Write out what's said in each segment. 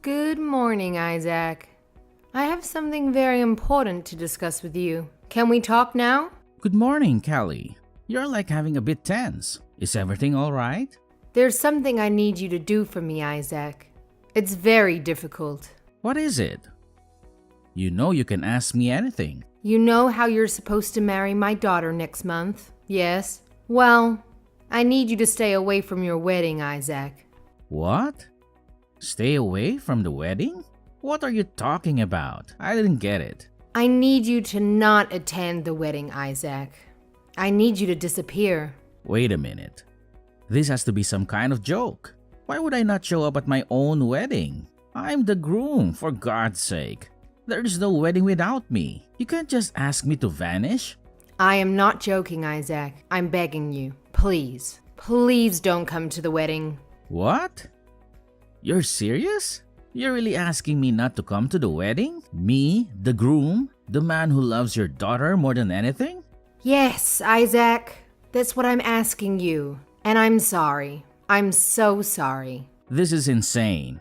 Good morning, Isaac. I have something very important to discuss with you. Can we talk now? Good morning, Kelly. You're like having a bit tense. Is everything all right? There's something I need you to do for me, Isaac. It's very difficult. What is it? You know you can ask me anything. You know how you're supposed to marry my daughter next month, yes? Well, I need you to stay away from your wedding, Isaac. What? Stay away from the wedding? What are you talking about? I didn't get it. I need you to not attend the wedding, Isaac. I need you to disappear. Wait a minute. This has to be some kind of joke. Why would I not show up at my own wedding? I'm the groom, for God's sake. There is no wedding without me. You can't just ask me to vanish. I am not joking, Isaac. I'm begging you. Please. Please don't come to the wedding. What? You're serious? You're really asking me not to come to the wedding? Me, the groom, the man who loves your daughter more than anything? Yes, Isaac. That's what I'm asking you. And I'm sorry. I'm so sorry. This is insane.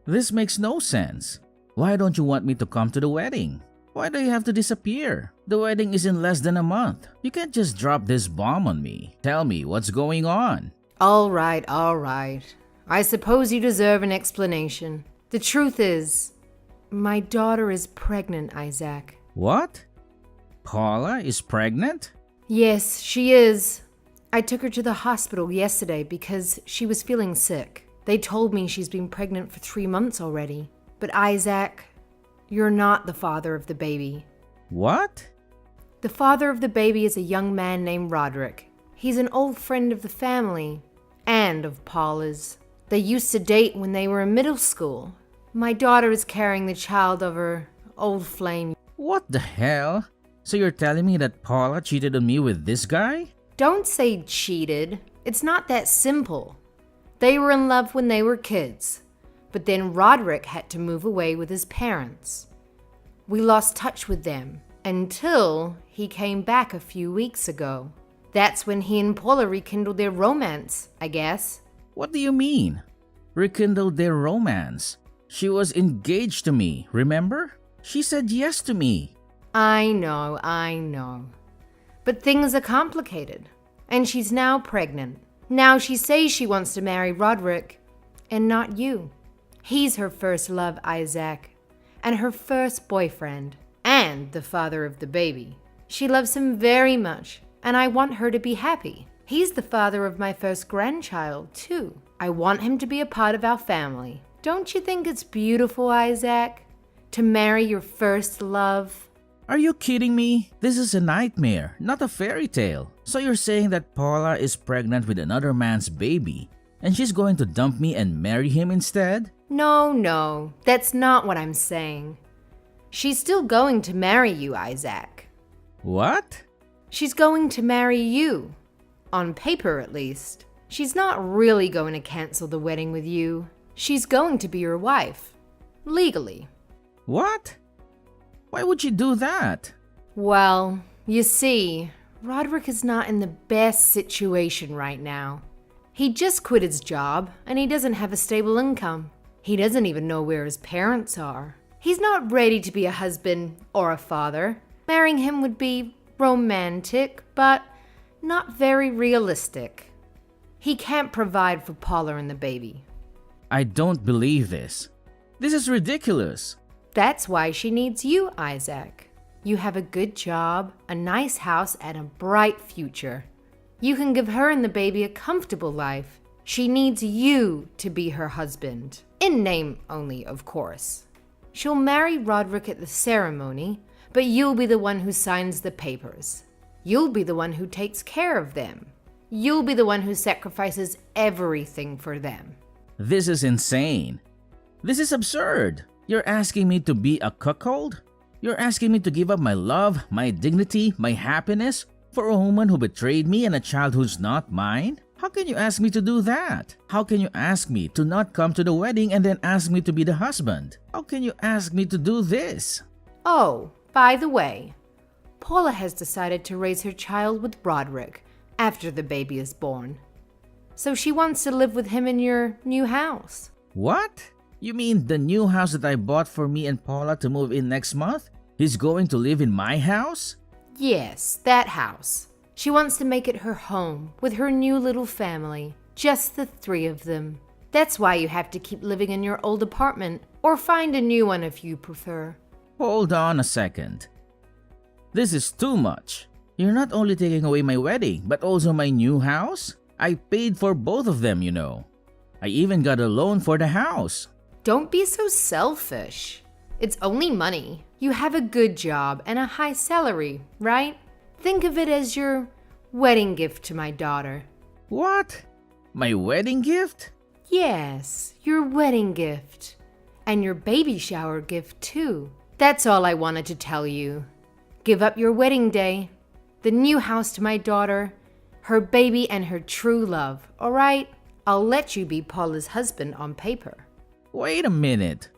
This makes no sense. Why don't you want me to come to the wedding? Why do you have to disappear? The wedding is in less than a month. You can't just drop this bomb on me. Tell me what's going on. All right. I suppose you deserve an explanation. The truth is, my daughter is pregnant, Isaac. What? Paula is pregnant? Yes, she is. I took her to the hospital yesterday because she was feeling sick. They told me she's been pregnant for 3 months already. But Isaac, you're not the father of the baby. What? The father of the baby is a young man named Roderick. He's an old friend of the family and of Paula's. They used to date when they were in middle school. My daughter is carrying the child of her old flame. What the hell? So you're telling me that Paula cheated on me with this guy? Don't say cheated. It's not that simple. They were in love when they were kids. But then Roderick had to move away with his parents. We lost touch with them until he came back a few weeks ago. That's when he and Paula rekindled their romance, I guess. What do you mean? Rekindled their romance. She was engaged to me, remember? She said yes to me. I know. But things are complicated. And she's now pregnant. Now she says she wants to marry Roderick, and not you. He's her first love, Isaac, and her first boyfriend, and the father of the baby. She loves him very much, and I want her to be happy. He's the father of my first grandchild, too. I want him to be a part of our family. Don't you think it's beautiful, Isaac, to marry your first love? Are you kidding me? This is a nightmare, not a fairy tale. So you're saying that Paula is pregnant with another man's baby, and she's going to dump me and marry him instead? No, that's not what I'm saying. She's still going to marry you, Isaac. What? She's going to marry you. On paper, at least. She's not really going to cancel the wedding with you. She's going to be your wife. Legally. What? Why would she do that? Well, you see, Roderick is not in the best situation right now. He just quit his job, and he doesn't have a stable income. He doesn't even know where his parents are. He's not ready to be a husband or a father. Marrying him would be romantic, but not very realistic. He can't provide for Paula and the baby. I don't believe this. This is ridiculous. That's why she needs you, Isaac. You have a good job, a nice house, and a bright future. You can give her and the baby a comfortable life. She needs you to be her husband. In name only, of course. She'll marry Roderick at the ceremony, but you'll be the one who signs the papers. You'll be the one who takes care of them. You'll be the one who sacrifices everything for them. This is insane. This is absurd. You're asking me to be a cuckold? You're asking me to give up my love, my dignity, my happiness for a woman who betrayed me and a child who's not mine? How can you ask me to do that? How can you ask me to not come to the wedding and then ask me to be the husband? How can you ask me to do this? Oh, by the way, Paula has decided to raise her child with Roderick after the baby is born. So she wants to live with him in your new house. What? You mean the new house that I bought for me and Paula to move in next month? He's going to live in my house? Yes, that house. She wants to make it her home with her new little family, just the three of them. That's why you have to keep living in your old apartment or find a new one if you prefer. Hold on a second. This is too much. You're not only taking away my wedding, but also my new house? I paid for both of them, you know. I even got a loan for the house. Don't be so selfish. It's only money. You have a good job and a high salary, right? Think of it as your wedding gift to my daughter. What? My wedding gift? Yes, your wedding gift. And your baby shower gift too. That's all I wanted to tell you. Give up your wedding day, the new house to my daughter, her baby and her true love, all right? I'll let you be Paula's husband on paper. Wait a minute.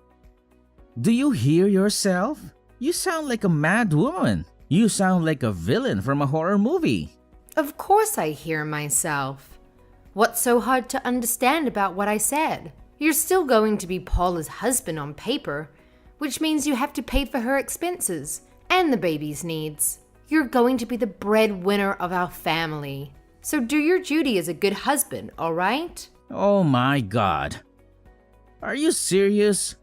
Do you hear yourself? You sound like a mad woman. You sound like a villain from a horror movie. Of course I hear myself. What's so hard to understand about what I said? You're still going to be Paula's husband on paper, which means you have to pay for her expenses and the baby's needs. You're going to be the breadwinner of our family. So do your duty as a good husband, all right? Oh my God. Are you serious?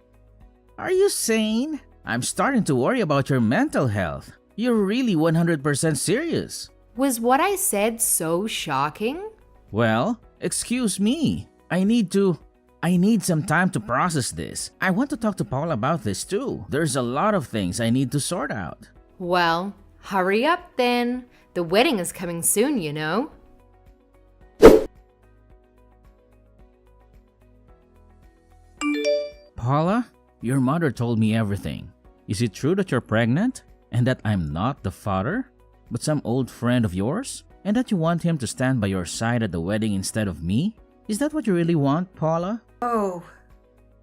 Are you sane? I'm starting to worry about your mental health. You're really 100% serious. Was what I said so shocking? Well, excuse me. I need some time to process this. I want to talk to Paula about this too. There's a lot of things I need to sort out. Well, hurry up then. The wedding is coming soon, you know. Paula, your mother told me everything. Is it true that you're pregnant? And that I'm not the father, but some old friend of yours? And that you want him to stand by your side at the wedding instead of me? Is that what you really want, Paula? Oh,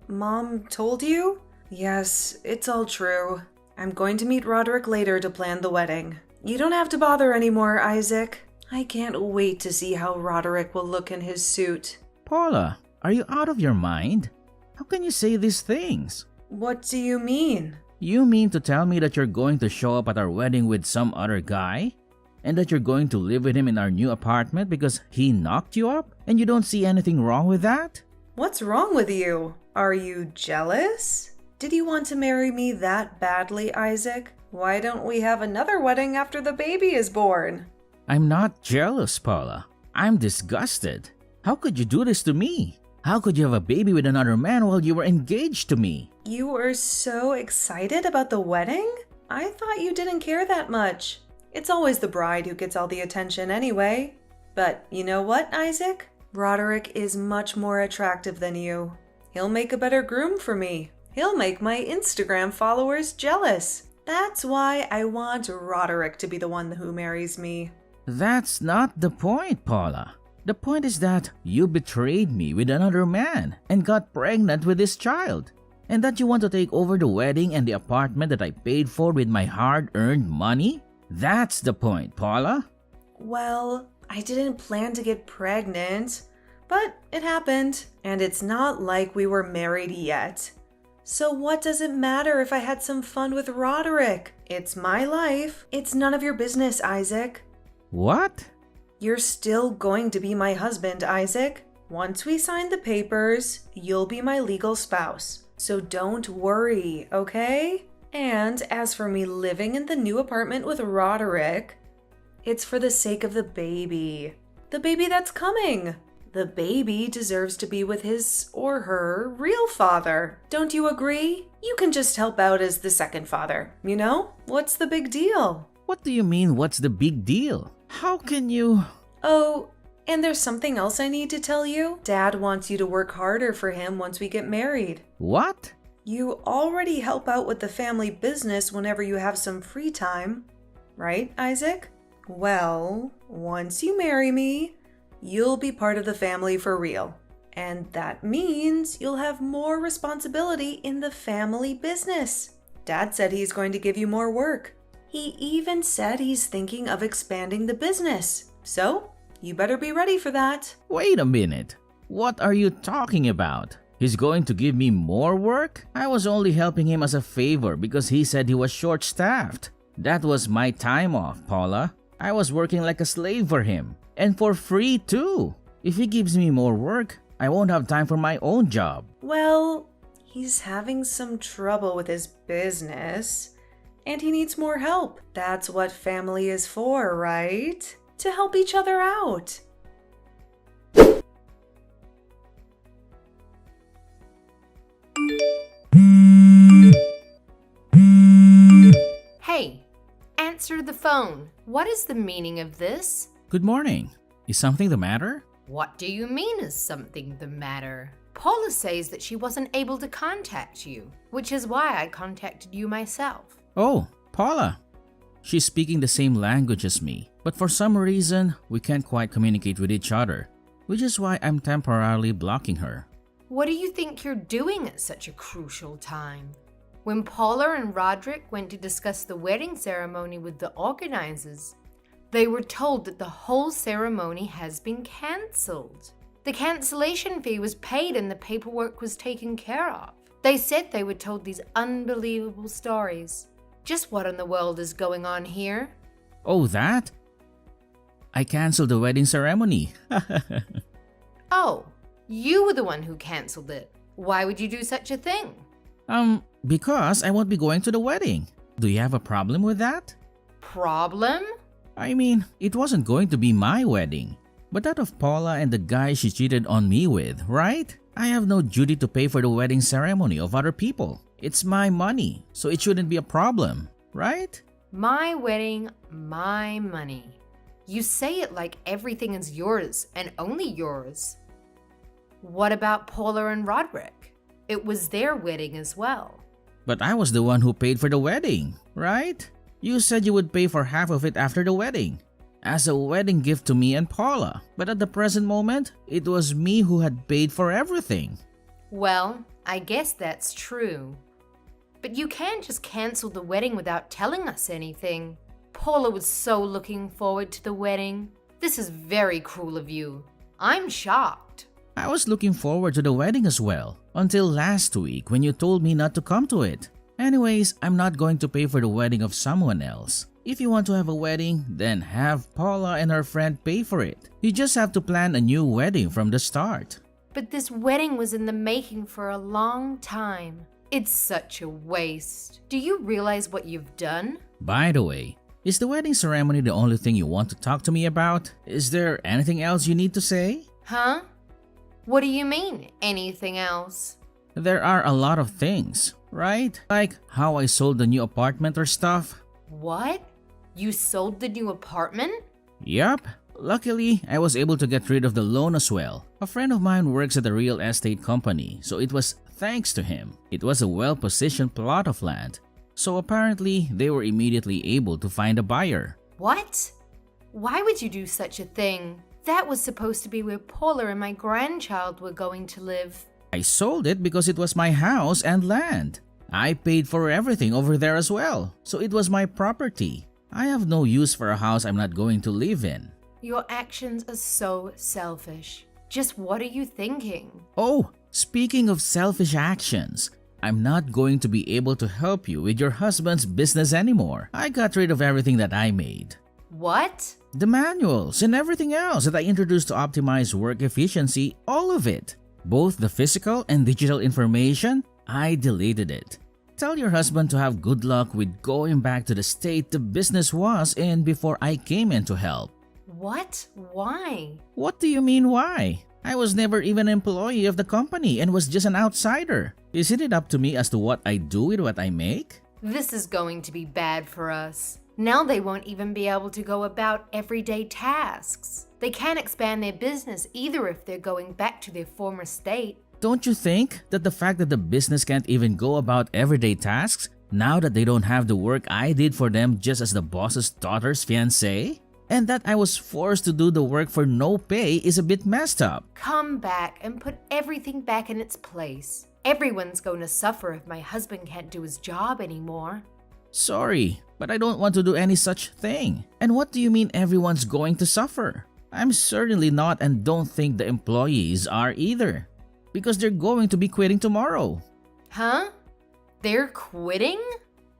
Mom told you? Yes, it's all true. I'm going to meet Roderick later to plan the wedding. You don't have to bother anymore, Isaac. I can't wait to see how Roderick will look in his suit. Paula, are you out of your mind? How can you say these things? What do you mean? You mean to tell me that you're going to show up at our wedding with some other guy? And that you're going to live with him in our new apartment because he knocked you up? And you don't see anything wrong with that? What's wrong with you? Are you jealous? Did you want to marry me that badly, Isaac? Why don't we have another wedding after the baby is born? I'm not jealous, Paula. I'm disgusted. How could you do this to me? How could you have a baby with another man while you were engaged to me? You were so excited about the wedding? I thought you didn't care that much. It's always the bride who gets all the attention anyway. But you know what, Isaac? Roderick is much more attractive than you. He'll make a better groom for me. He'll make my Instagram followers jealous. That's why I want Roderick to be the one who marries me. That's not the point, Paula. The point is that you betrayed me with another man and got pregnant with this child. And that you want to take over the wedding and the apartment that I paid for with my hard-earned money? That's the point, Paula. Well, I didn't plan to get pregnant, but it happened. And it's not like we were married yet. So what does it matter if I had some fun with Roderick? It's my life. It's none of your business, Isaac. What? You're still going to be my husband, Isaac. Once we sign the papers, you'll be my legal spouse. So don't worry, okay? And as for me living in the new apartment with Roderick, it's for the sake of the baby. The baby that's coming. The baby deserves to be with his or her real father. Don't you agree? You can just help out as the second father, you know? What's the big deal? What do you mean, what's the big deal? How can you... Oh, and there's something else I need to tell you. Dad wants you to work harder for him once we get married. What? You already help out with the family business whenever you have some free time, right, Isaac? Well, once you marry me, you'll be part of the family for real. And that means you'll have more responsibility in the family business. Dad said he's going to give you more work. He even said he's thinking of expanding the business. So, you better be ready for that. Wait a minute. What are you talking about? He's going to give me more work? I was only helping him as a favor because he said he was short-staffed. That was my time off, Paula. I was working like a slave for him. And for free too. If he gives me more work, I won't have time for my own job. Well, he's having some trouble with his business, and he needs more help. That's what family is for, right? To help each other out. Hey, answer the phone. What is the meaning of this? Good morning. Is something the matter? What do you mean is something the matter? Paula says that she wasn't able to contact you, which is why I contacted you myself. Oh, Paula. She's speaking the same language as me, but for some reason, we can't quite communicate with each other, which is why I'm temporarily blocking her. What do you think you're doing at such a crucial time? When Paula and Roderick went to discuss the wedding ceremony with the organizers, they were told that the whole ceremony has been cancelled. The cancellation fee was paid and the paperwork was taken care of. They said they were told these unbelievable stories. Just what in the world is going on here? Oh, that? I canceled the wedding ceremony. Oh, you were the one who cancelled it. Why would you do such a thing? Because I won't be going to the wedding. Do you have a problem with that? Problem? I mean, it wasn't going to be my wedding, but that of Paula and the guy she cheated on me with, right? I have no duty to pay for the wedding ceremony of other people. It's my money, so it shouldn't be a problem, right? My wedding, my money. You say it like everything is yours and only yours. What about Paula and Roderick? It was their wedding as well. But I was the one who paid for the wedding, right? You said you would pay for half of it after the wedding, as a wedding gift to me and Paula. But at the present moment, it was me who had paid for everything. Well, I guess that's true. But you can't just cancel the wedding without telling us anything. Paula was so looking forward to the wedding. This is very cruel of you. I'm shocked. I was looking forward to the wedding as well, until last week when you told me not to come to it. Anyways, I'm not going to pay for the wedding of someone else. If you want to have a wedding, then have Paula and her friend pay for it. You just have to plan a new wedding from the start. But this wedding was in the making for a long time. It's such a waste. Do you realize what you've done? By the way, is the wedding ceremony the only thing you want to talk to me about? Is there anything else you need to say? Huh? What do you mean, anything else? There are a lot of things, right? Like how I sold the new apartment or stuff. What? You sold the new apartment? Yup. Luckily, I was able to get rid of the loan as well. A friend of mine works at a real estate company, so it was thanks to him. It was a well-positioned plot of land. So apparently, they were immediately able to find a buyer. What? Why would you do such a thing? That was supposed to be where Paula and my grandchild were going to live. I sold it because it was my house and land. I paid for everything over there as well, so it was my property. I have no use for a house I'm not going to live in. Your actions are so selfish. Just what are you thinking? Oh, speaking of selfish actions, I'm not going to be able to help you with your husband's business anymore. I got rid of everything that I made. What? The manuals and everything else that I introduced to optimize work efficiency, all of it. Both the physical and digital information, I deleted it. Tell your husband to have good luck with going back to the state the business was in before I came in to help. What? Why? What do you mean why? I was never even an employee of the company and was just an outsider. Isn't it up to me as to what I do with what I make? This is going to be bad for us. Now they won't even be able to go about everyday tasks. They can't expand their business either if they're going back to their former state. Don't you think that the fact that the business can't even go about everyday tasks now that they don't have the work I did for them just as the boss's daughter's fiancé? And that I was forced to do the work for no pay is a bit messed up. Come back and put everything back in its place. Everyone's going to suffer if my husband can't do his job anymore. Sorry, but I don't want to do any such thing. And what do you mean everyone's going to suffer? I'm certainly not and don't think the employees are either. because they're going to be quitting tomorrow. Huh? They're quitting?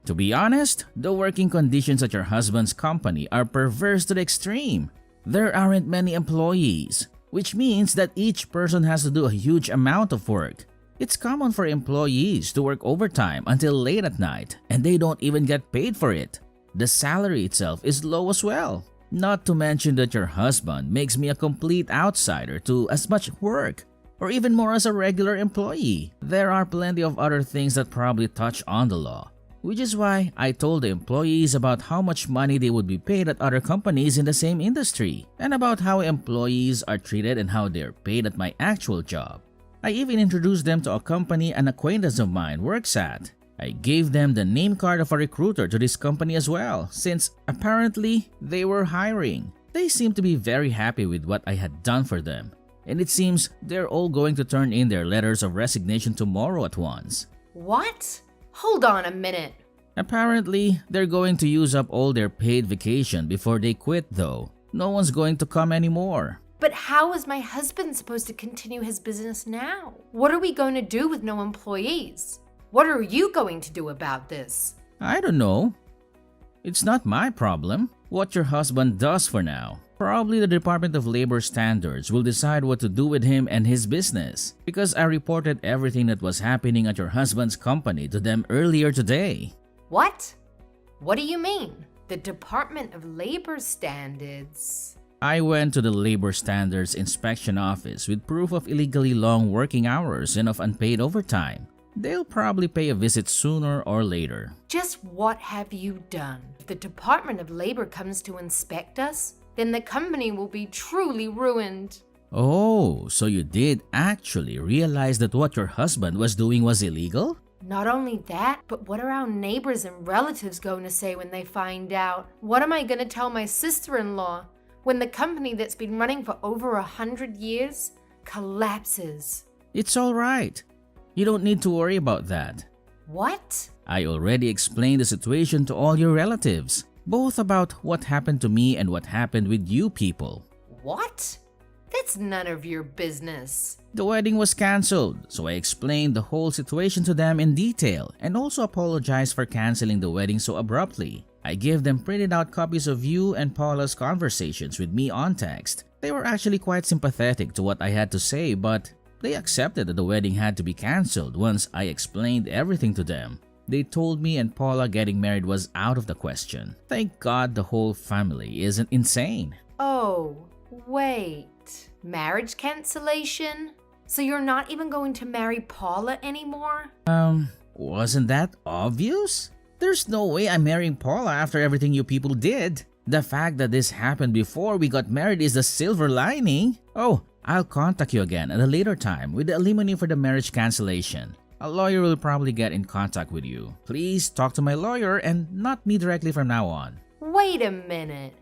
To be honest, the working conditions at your husband's company are perverse to the extreme. There aren't many employees, which means that each person has to do a huge amount of work. It's common for employees to work overtime until late at night, and they don't even get paid for it. The salary itself is low as well. Not to mention that your husband makes me a complete outsider to as much work, or even more as a regular employee. There are plenty of other things that probably touch on the law, which is why I told the employees about how much money they would be paid at other companies in the same industry, and about how employees are treated and how they're paid at my actual job. I even introduced them to a company an acquaintance of mine works at. I gave them the name card of a recruiter to this company as well, since apparently they were hiring. They seemed to be very happy with what I had done for them, and it seems they're all going to turn in their letters of resignation tomorrow at once. What? Hold on a minute. Apparently, they're going to use up all their paid vacation before they quit though. No one's going to come anymore. But how is my husband supposed to continue his business now? What are we going to do with no employees? What are you going to do about this? I don't know. It's not my problem what your husband does for now. Probably the Department of Labor Standards will decide what to do with him and his business, because I reported everything that was happening at your husband's company to them earlier today. What? What do you mean? The Department of Labor Standards? I went to the Labor Standards Inspection Office with proof of illegally long working hours and of unpaid overtime. They'll probably pay a visit sooner or later. Just what have you done? If the Department of Labor comes to inspect us, then the company will be truly ruined. Oh, so you did actually realize that what your husband was doing was illegal? Not only that, but what are our neighbors and relatives going to say when they find out? What am I going to tell my sister-in-law when the company that's been running for over 100 years collapses? It's all right. You don't need to worry about that. What? I already explained the situation to all your relatives, both about what happened to me and what happened with you people. What? That's none of your business. The wedding was cancelled, so I explained the whole situation to them in detail and also apologized for canceling the wedding so abruptly. I gave them printed out copies of you and Paula's conversations with me on text. They were actually quite sympathetic to what I had to say, but they accepted that the wedding had to be cancelled once I explained everything to them. They told me and Paula getting married was out of the question. Thank God the whole family isn't insane. Oh, wait. Marriage cancellation? So you're not even going to marry Paula anymore? Wasn't that obvious? There's no way I'm marrying Paula after everything you people did. The fact that this happened before we got married is the silver lining. Oh, I'll contact you again at a later time with the alimony for the marriage cancellation. A lawyer will probably get in contact with you. Please talk to my lawyer and not me directly from now on. Wait a minute.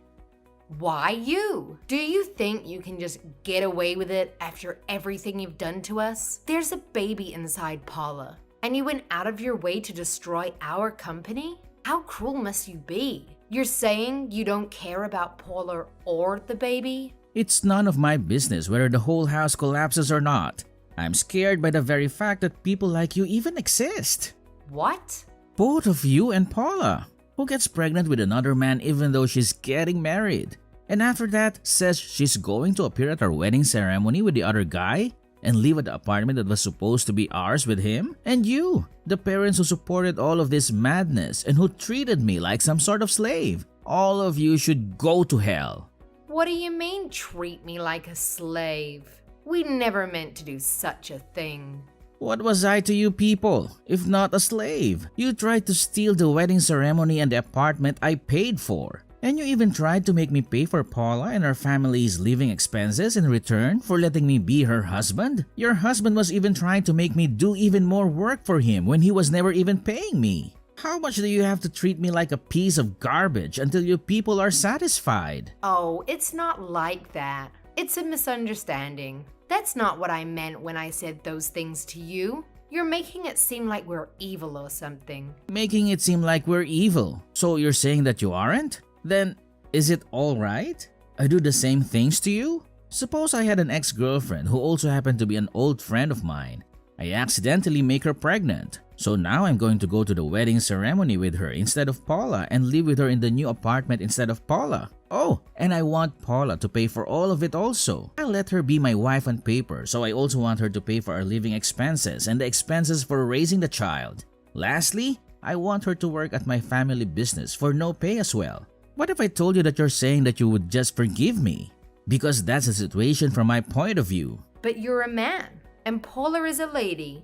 Why you? Do you think you can just get away with it after everything you've done to us? There's a baby inside Paula, and you went out of your way to destroy our company? How cruel must you be? You're saying you don't care about Paula or the baby? It's none of my business whether the whole house collapses or not. I'm scared by the very fact that people like you even exist. What? Both of you and Paula, who gets pregnant with another man even though she's getting married. And after that, says she's going to appear at our wedding ceremony with the other guy and live at the apartment that was supposed to be ours with him. And you, the parents who supported all of this madness and who treated me like some sort of slave. All of you should go to hell. What do you mean, treat me like a slave? We never meant to do such a thing. What was I to you people, if not a slave? You tried to steal the wedding ceremony and the apartment I paid for. And you even tried to make me pay for Paula and her family's living expenses in return for letting me be her husband? Your husband was even trying to make me do even more work for him when he was never even paying me. How much do you have to treat me like a piece of garbage until you people are satisfied? Oh, it's not like that. It's a misunderstanding. That's not what I meant when I said those things to you. You're making it seem like we're evil or something. Making it seem like we're evil. So you're saying that you aren't? Then, is it alright? I do the same things to you? Suppose I had an ex-girlfriend who also happened to be an old friend of mine. I accidentally make her pregnant. So now I'm going to go to the wedding ceremony with her instead of Paula and live with her in the new apartment instead of Paula. Oh, and I want Paula to pay for all of it also. I'll let her be my wife on paper, so I also want her to pay for our living expenses and the expenses for raising the child. Lastly, I want her to work at my family business for no pay as well. What if I told you that you're saying that you would just forgive me? Because that's the situation from my point of view. But you're a man, and Paula is a lady.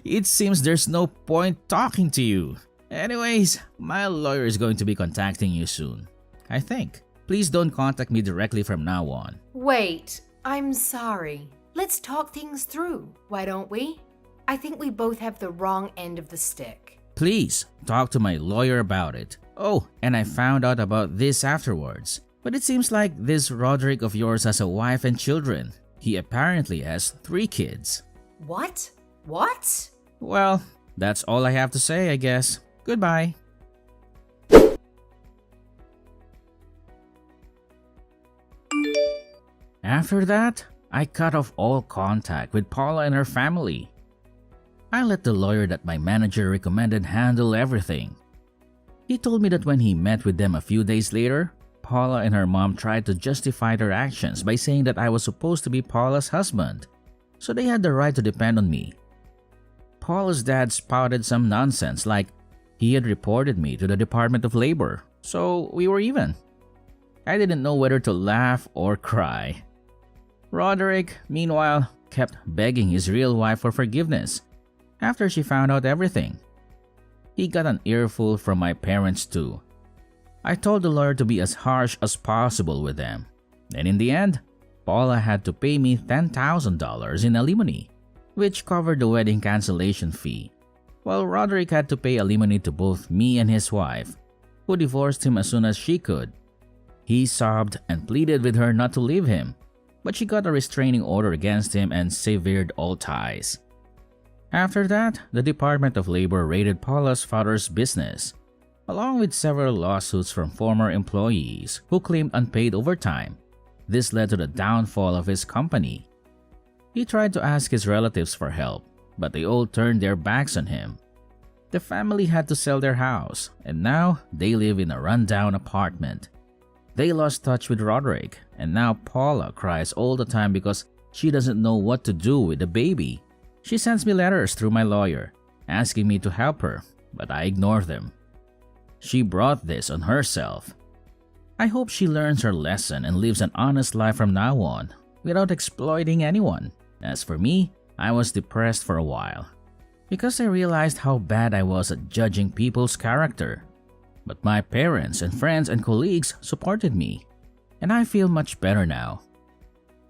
It seems there's no point talking to you. Anyways, my lawyer is going to be contacting you soon, I think. Please don't contact me directly from now on. Wait, I'm sorry. Let's talk things through, why don't we? I think we both have the wrong end of the stick. Please, talk to my lawyer about it. Oh, and I found out about this afterwards. But it seems like this Roderick of yours has a wife and children. He apparently has 3 kids. What? What? Well, that's all I have to say, I guess. Goodbye. After that, I cut off all contact with Paula and her family. I let the lawyer that my manager recommended handle everything. He told me that when he met with them a few days later, Paula and her mom tried to justify their actions by saying that I was supposed to be Paula's husband, so they had the right to depend on me. Paula's dad spouted some nonsense like he had reported me to the Department of Labor, so we were even. I didn't know whether to laugh or cry. Roderick, meanwhile, kept begging his real wife for forgiveness after she found out everything. He got an earful from my parents too. I told the lawyer to be as harsh as possible with them, and in the end, Paula had to pay me $10,000 in alimony, which covered the wedding cancellation fee, while Roderick had to pay alimony to both me and his wife, who divorced him as soon as she could. He sobbed and pleaded with her not to leave him, but she got a restraining order against him and severed all ties. After that, the Department of Labor raided Paula's father's business, along with several lawsuits from former employees who claimed unpaid overtime. This led to the downfall of his company. He tried to ask his relatives for help, but they all turned their backs on him. The family had to sell their house, and now they live in a rundown apartment. They lost touch with Roderick, and now Paula cries all the time because she doesn't know what to do with the baby. She sends me letters through my lawyer, asking me to help her, but I ignore them. She brought this on herself. I hope she learns her lesson and lives an honest life from now on, without exploiting anyone. As for me, I was depressed for a while, because I realized how bad I was at judging people's character. But my parents and friends and colleagues supported me, and I feel much better now.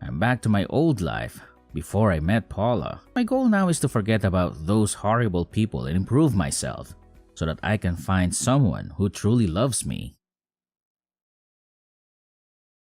I'm back to my old life before I met Paula. My goal now is to forget about those horrible people and improve myself, so that I can find someone who truly loves me.